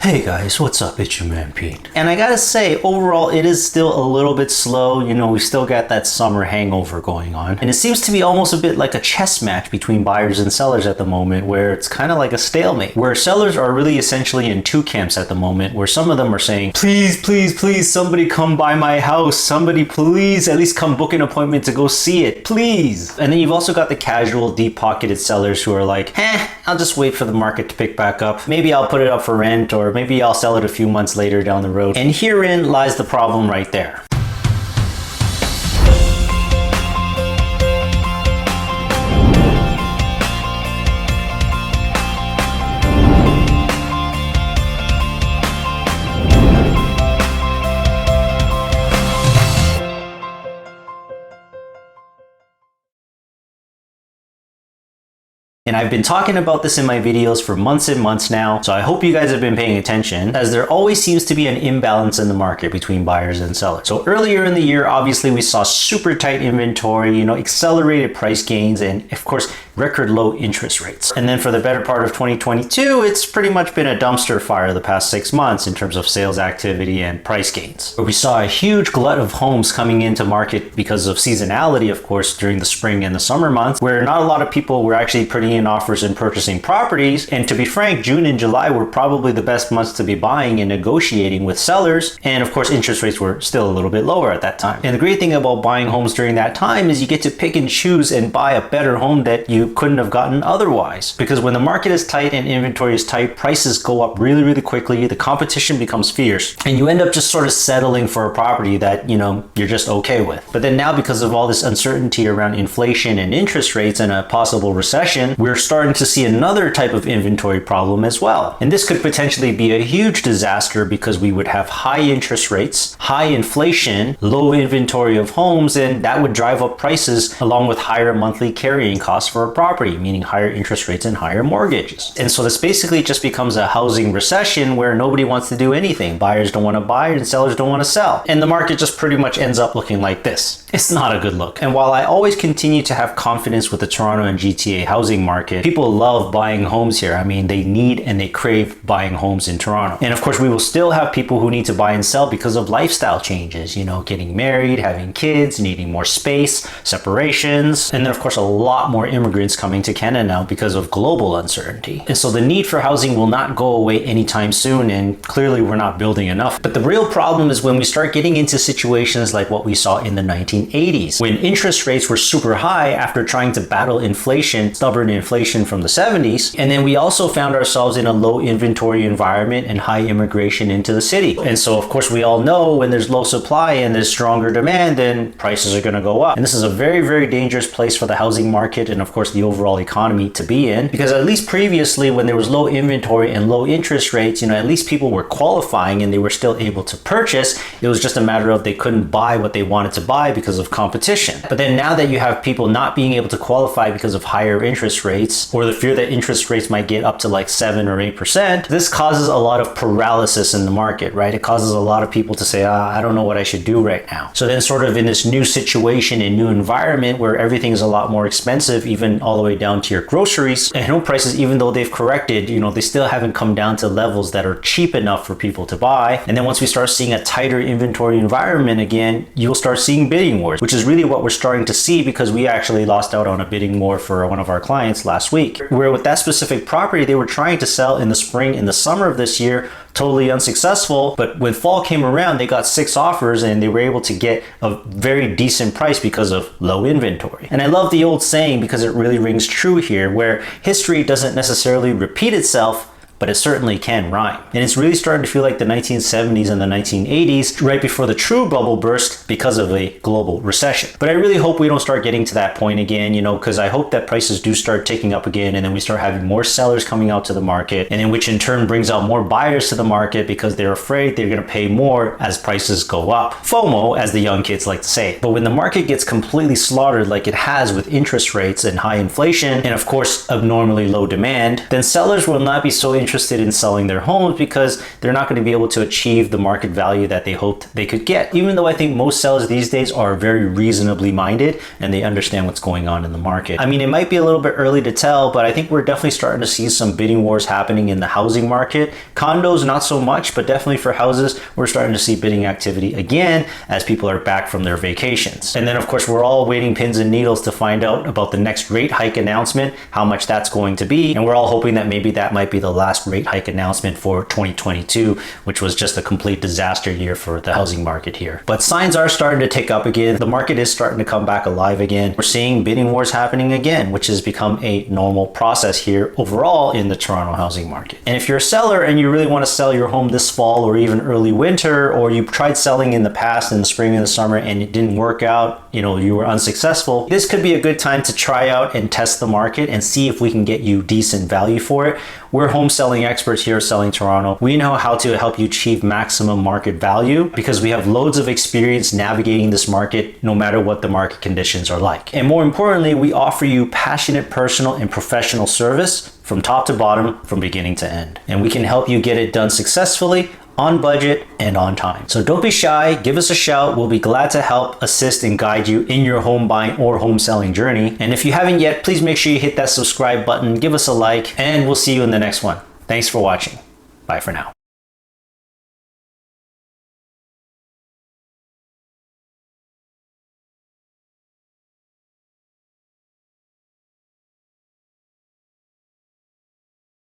Hey guys, what's up? It's your man Pete. And I gotta say, overall, it is still a little bit slow. We still got that summer hangover going on. And it seems to be almost a bit like a chess match between buyers and sellers at the moment, where it's kind of like a stalemate, where sellers are really essentially in two camps at the moment, where some of them are saying, please, please, please, somebody come by my house. Somebody please at least come book an appointment to go see it, please. And then you've also got the casual, deep-pocketed sellers who are like, I'll just wait for the market to pick back up. Maybe I'll put it up for rent, or maybe I'll sell it a few months later down the road. And herein lies the problem right there. And I've been talking about this in my videos for months and months now, so I hope you guys have been paying attention, as there always seems to be an imbalance in the market between buyers and sellers. So earlier in the year, obviously we saw super tight inventory, accelerated price gains, and of course, record low interest rates. And then for the better part of 2022, it's pretty much been a dumpster fire the past 6 months in terms of sales activity and price gains. Where we saw a huge glut of homes coming into market because of seasonality, of course, during the spring and the summer months, where not a lot of people were actually putting in offers and purchasing properties. And to be frank, June and July were probably the best months to be buying and negotiating with sellers. And of course, interest rates were still a little bit lower at that time. And the great thing about buying homes during that time is you get to pick and choose and buy a better home that you couldn't have gotten otherwise. Because when the market is tight and inventory is tight, prices go up really, really quickly. The competition becomes fierce, and you end up just sort of settling for a property that, you're just okay with. But then now, because of all this uncertainty around inflation and interest rates and a possible recession, we're starting to see another type of inventory problem as well. And this could potentially be a huge disaster because we would have high interest rates, high inflation, low inventory of homes, and that would drive up prices along with higher monthly carrying costs for a property, meaning higher interest rates and higher mortgages. And so this basically just becomes a housing recession where nobody wants to do anything. Buyers don't want to buy and sellers don't want to sell. And the market just pretty much ends up looking like this. It's not a good look. And while I always continue to have confidence with the Toronto and GTA housing market, people love buying homes here. I mean, they need and they crave buying homes in Toronto. And of course, we will still have people who need to buy and sell because of lifestyle changes, getting married, having kids, needing more space, separations, and then of course, a lot more immigrants coming to Canada now because of global uncertainty. And so the need for housing will not go away anytime soon, and clearly we're not building enough. But the real problem is when we start getting into situations like what we saw in the 1980s, when interest rates were super high after trying to battle inflation, stubborn inflation from the 70s. And then we also found ourselves in a low inventory environment and high immigration into the city. And so of course we all know when there's low supply and there's stronger demand, then prices are going to go up. And this is a very, very dangerous place for the housing market and of course the overall economy to be in, because at least previously when there was low inventory and low interest rates, at least people were qualifying and they were still able to purchase. It was just a matter of they couldn't buy what they wanted to buy because of competition. But then now that you have people not being able to qualify because of higher interest rates, or the fear that interest rates might get up to like 7 or 8%, this causes a lot of paralysis in the market, right? It causes a lot of people to say, I don't know what I should do right now. So then sort of in this new situation and new environment where everything's a lot more expensive, even all the way down to your groceries, and home prices, even though they've corrected, they still haven't come down to levels that are cheap enough for people to buy. And then once we start seeing a tighter inventory environment again, you'll start seeing bidding wars, which is really what we're starting to see, because we actually lost out on a bidding war for one of our clients last week, where with that specific property, they were trying to sell in the spring and the summer of this year, totally unsuccessful. But when fall came around, they got 6 offers and they were able to get a very decent price because of low inventory. And I love the old saying because it really rings true here, where history doesn't necessarily repeat itself, but it certainly can rhyme. And it's really starting to feel like the 1970s and the 1980s, right before the true bubble burst because of a global recession. But I really hope we don't start getting to that point again, because I hope that prices do start ticking up again, and then we start having more sellers coming out to the market, and then which in turn brings out more buyers to the market because they're afraid they're gonna pay more as prices go up. FOMO, as the young kids like to say. But when the market gets completely slaughtered like it has with interest rates and high inflation, and of course abnormally low demand, then sellers will not be so interested interested in selling their homes because they're not going to be able to achieve the market value that they hoped they could get. Even though I think most sellers these days are very reasonably minded and they understand what's going on in the market. I mean, it might be a little bit early to tell, but I think we're definitely starting to see some bidding wars happening in the housing market. Condos, not so much, but definitely for houses, we're starting to see bidding activity again as people are back from their vacations. And then of course, we're all waiting pins and needles to find out about the next rate hike announcement, how much that's going to be. And we're all hoping that maybe that might be the last rate hike announcement for 2022, which was just a complete disaster year for the housing market here. But signs are starting to tick up again. The market is starting to come back alive again. We're seeing bidding wars happening again, which has become a normal process here overall in the Toronto housing market. And if you're a seller and you really want to sell your home this fall or even early winter, or you tried selling in the past in the spring and the summer and it didn't work out, you were unsuccessful, this could be a good time to try out and test the market and see if we can get you decent value for it. We're home selling experts here at Selling Toronto. We know how to help you achieve maximum market value because we have loads of experience navigating this market no matter what the market conditions are like. And more importantly, we offer you passionate personal and professional service from top to bottom, from beginning to end. And we can help you get it done successfully, on budget, and on time. So don't be shy, give us a shout. We'll be glad to help, assist, and guide you in your home buying or home selling journey. And if you haven't yet, please make sure you hit that subscribe button, give us a like, and we'll see you in the next one. Thanks for watching. Bye for now.